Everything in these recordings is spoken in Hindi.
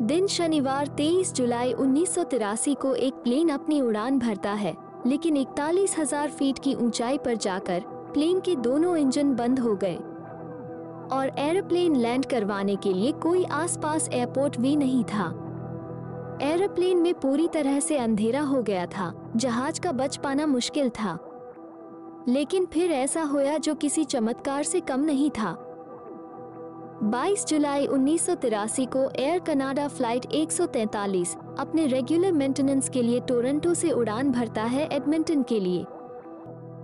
दिन शनिवार 23 जुलाई 1983 को एक प्लेन अपनी उड़ान भरता है, लेकिन 41,000 फीट की ऊंचाई पर जाकर प्लेन के दोनों इंजन बंद हो गए और एरोप्लेन लैंड करवाने के लिए कोई आसपास एयरपोर्ट भी नहीं था। एरोप्लेन में पूरी तरह से अंधेरा हो गया था, जहाज का बच पाना मुश्किल था। लेकिन फिर ऐसा हुआ जो किसी चमत्कार से कम नहीं था। 22 जुलाई 1983 को एयर कनाडा फ्लाइट 143 अपने रेगुलर मेंटेनेंस के लिए टोरंटो से उड़ान भरता है एडमंटन के लिए।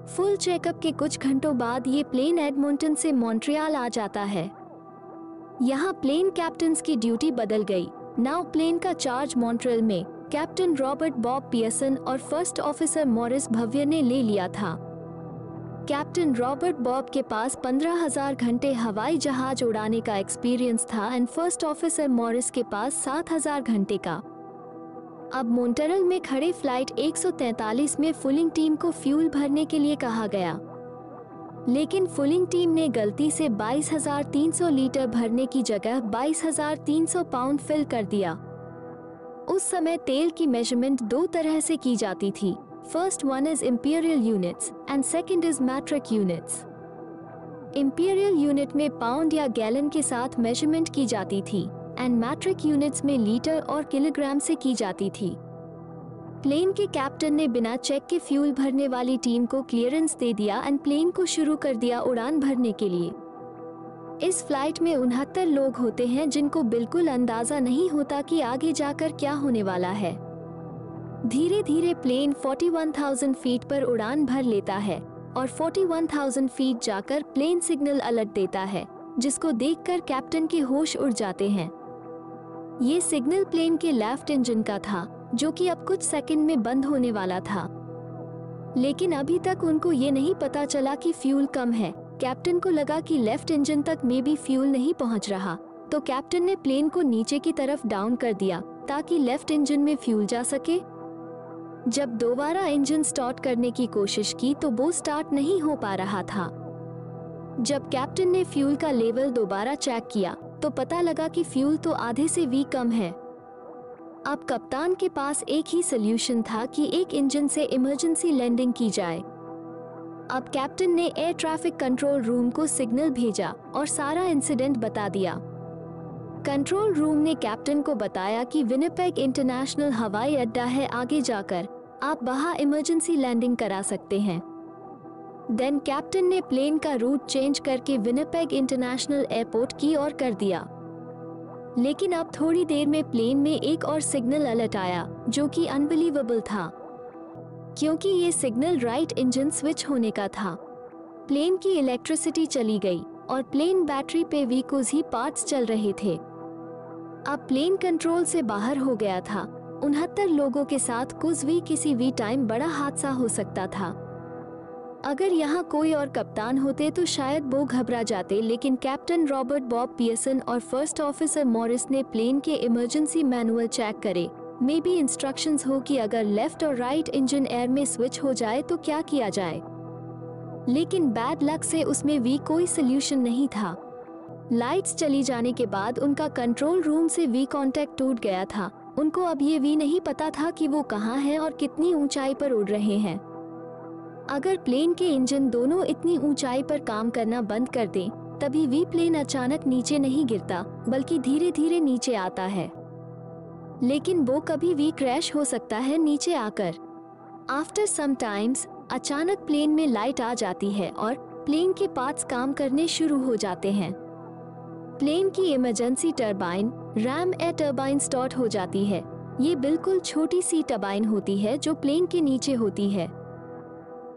फुल चेकअप के कुछ घंटों बाद ये प्लेन एडमंटन से मॉन्ट्रियल आ जाता है। यहाँ प्लेन कैप्टन की ड्यूटी बदल गई। नाउ प्लेन का चार्ज मॉन्ट्रियल में कैप्टन रॉबर्ट बॉब पियर्सन और फर्स्ट ऑफिसर मॉरिस भव्य ने ले लिया था। कैप्टन रॉबर्ट बॉब के पास 15,000 घंटे हवाई जहाज उड़ाने का एक्सपीरियंस था एंड फर्स्ट ऑफिसर मॉरिस के पास 7,000 घंटे का। अब मॉन्ट्रियल में खड़े फ्लाइट 143 में फुलिंग टीम को फ्यूल भरने के लिए कहा गया, लेकिन फुलिंग टीम ने गलती से 22,300 लीटर भरने की जगह 22,300 पाउंड फिल कर दिया। उस समय तेल की मेजरमेंट दो तरह से की जाती थी। First one is imperial units and second is metric units. Imperial unit में पाउंड या गैलन के साथ मेजरमेंट की जाती थी एंड metric units में लीटर और किलोग्राम से की जाती थी। प्लेन के कैप्टन ने बिना चेक के फ्यूल भरने वाली टीम को क्लियरेंस दे दिया एंड प्लेन को शुरू कर दिया उड़ान भरने के लिए। इस फ्लाइट में 69 लोग होते हैं जिनको बिल्कुल अंदाजा नहीं होता कि आगे जाकर क्या होने वाला है। धीरे धीरे प्लेन 41,000 फीट पर उड़ान भर लेता है और 41,000 फीट जाकर प्लेन सिग्नल अलर्ट देता है, जिसको देखकर कैप्टन के होश उड़ जाते हैं। ये सिग्नल प्लेन के लेफ्ट इंजन का था, जो कि अब कुछ सेकंड में बंद होने वाला था। लेकिन अभी तक उनको ये नहीं पता चला कि फ्यूल कम है। कैप्टन को लगा कि लेफ्ट इंजन तक में भी फ्यूल नहीं पहुंच रहा, तो कैप्टन ने प्लेन को नीचे की तरफ डाउन कर दिया ताकि लेफ्ट इंजन में फ्यूल जा सके। जब दोबारा इंजन स्टार्ट करने की कोशिश की तो वो स्टार्ट नहीं हो पा रहा था। जब कैप्टन ने फ्यूल का लेवल दोबारा चेक किया तो पता लगा कि फ्यूल तो आधे से भी कम है। अब कप्तान के पास एक ही सल्यूशन था कि एक इंजन से इमरजेंसी लैंडिंग की जाए। अब कैप्टन ने एयर ट्रैफिक कंट्रोल रूम को सिग्नल भेजा और सारा इंसिडेंट बता दिया। कंट्रोल रूम ने कैप्टन को बताया कि विनिपेग इंटरनेशनल हवाई अड्डा है, आगे जाकर आप वहां इमरजेंसी लैंडिंग करा सकते हैं। देन कैप्टन ने प्लेन का रूट चेंज करके विनिपेग इंटरनेशनल एयरपोर्ट की ओर कर दिया। लेकिन अब थोड़ी देर में प्लेन में एक और सिग्नल अलर्ट आया, जो कि अनबिलीवेबल था, क्योंकि ये सिग्नल राइट इंजन स्विच होने का था। प्लेन की इलेक्ट्रिसिटी चली गई और प्लेन बैटरी पे भी कुछ ही पार्ट्स चल रहे थे। अब प्लेन कंट्रोल से बाहर हो गया था। 69 लोगों के साथ कुछ भी किसी भी टाइम बड़ा हादसा हो सकता था। अगर यहाँ कोई और कप्तान होते तो शायद वो घबरा जाते, लेकिन कैप्टन रॉबर्ट बॉब पियर्सन और फर्स्ट ऑफिसर मॉरिस ने प्लेन के इमरजेंसी मैनुअल चेक करे। मे बी इंस्ट्रक्शंस हो कि अगर लेफ्ट और राइट इंजन एयर में स्विच हो जाए तो क्या किया जाए, लेकिन बैड लक से उसमें भी कोई सल्यूशन नहीं था। लाइट्स चली जाने के बाद उनका कंट्रोल रूम से वी कांटेक्ट टूट गया था। उनको अब ये भी नहीं पता था कि वो कहाँ हैं और कितनी ऊंचाई पर उड़ रहे हैं। अगर प्लेन के इंजन दोनों इतनी ऊंचाई पर काम करना बंद कर दें, तभी वी प्लेन अचानक नीचे नहीं गिरता, बल्कि धीरे धीरे नीचे आता है। लेकिन वो कभी भी क्रैश हो सकता है नीचे आकर। आफ्टर सम टाइम्स अचानक प्लेन में लाइट आ जाती है और प्लेन के पार्ट्स काम करने शुरू हो जाते हैं। प्लेन की emergency turbine RAM air turbine start हो जाती है। ये बिल्कुल छोटी सी टरबाइन होती है जो प्लेन के नीचे होती है।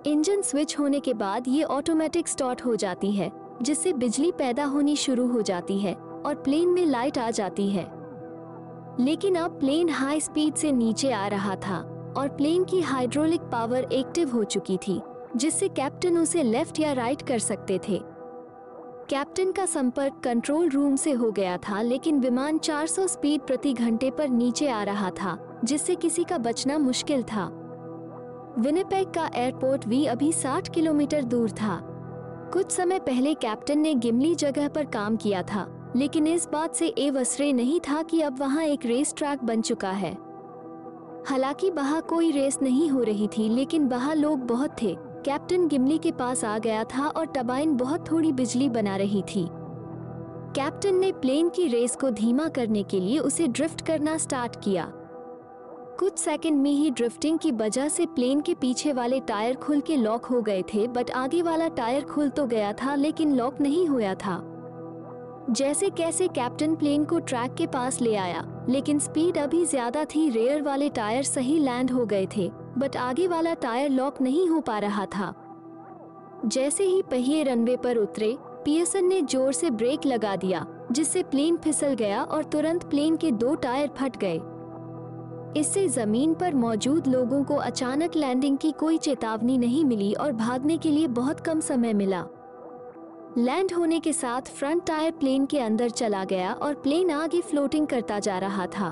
इंजन स्विच होने के बाद ये ऑटोमेटिक स्टार्ट हो जाती है, जिससे बिजली पैदा होनी शुरू हो जाती है और प्लेन में लाइट आ जाती है। लेकिन अब प्लेन हाई स्पीड से नीचे आ रहा था और प्लेन की हाइड्रोलिक पावर एक्टिव हो चुकी थी, जिससे कैप्टन उसे लेफ्ट या राइट कर सकते थे। कैप्टन का संपर्क कंट्रोल रूम से हो गया था, लेकिन विमान 400 स्पीड प्रति घंटे पर नीचे आ रहा था, जिससे किसी का बचना मुश्किल था। विनिपेग का एयरपोर्ट भी अभी 60 किलोमीटर दूर था। कुछ समय पहले कैप्टन ने गिमली जगह पर काम किया था, लेकिन इस बात से एवसरे नहीं था कि अब वहाँ एक रेस ट्रैक बन चुका है। हालांकि वहाँ कोई रेस नहीं हो रही थी, लेकिन वहाँ लोग बहुत थे। कैप्टन गिमली के पास आ गया था और टरबाइन बहुत थोड़ी बिजली बना रही थी। कैप्टन ने प्लेन की रेस को धीमा करने के लिए उसे ड्रिफ्ट करना स्टार्ट किया। कुछ सेकंड में ही ड्रिफ्टिंग की वजह से प्लेन के पीछे वाले टायर खुल के लॉक हो गए थे, बट आगे वाला टायर खुल तो गया था लेकिन लॉक नहीं हुआ था। जैसे कैसे कैप्टन प्लेन को ट्रैक के पास ले आया, लेकिन स्पीड अभी ज्यादा थी। रेयर वाले टायर सही लैंड हो गए थे, बट आगे वाला टायर लॉक नहीं हो पा रहा था। जैसे ही पहिए रनवे पर उतरे, पियर्सन ने जोर से ब्रेक लगा दिया, जिससे प्लेन फिसल गया और तुरंत प्लेन के 2 टायर फट गए। इससे जमीन पर मौजूद लोगों को अचानक लैंडिंग की कोई चेतावनी नहीं मिली और भागने के लिए बहुत कम समय मिला। लैंड होने के साथ फ्रंट टायर प्लेन के अंदर चला गया और प्लेन आगे फ्लोटिंग करता जा रहा था।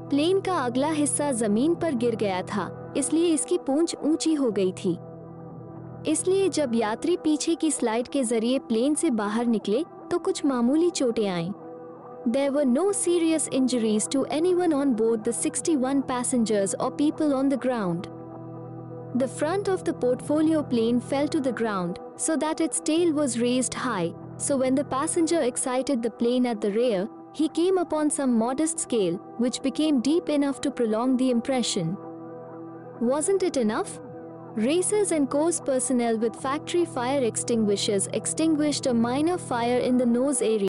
प्लेन का अगला हिस्सा जमीन पर गिर गया था, इसलिए इसकी पूंछ ऊंची हो गई थी। इसलिए जब यात्री पीछे की स्लाइड के जरिए प्लेन से बाहर निकले तो कुछ मामूली चोटें आईं। There were no serious injuries to anyone on board the 61 passengers or people on the ground. The front of the portfolio plane fell to the ground, so that its tail was raised high, so when the passenger exited the plane at the rear, he came upon some modest scale, which became deep enough to prolong the impression. Wasn't it enough? Racers and course personnel with factory fire extinguishers extinguished a minor fire in the nose area.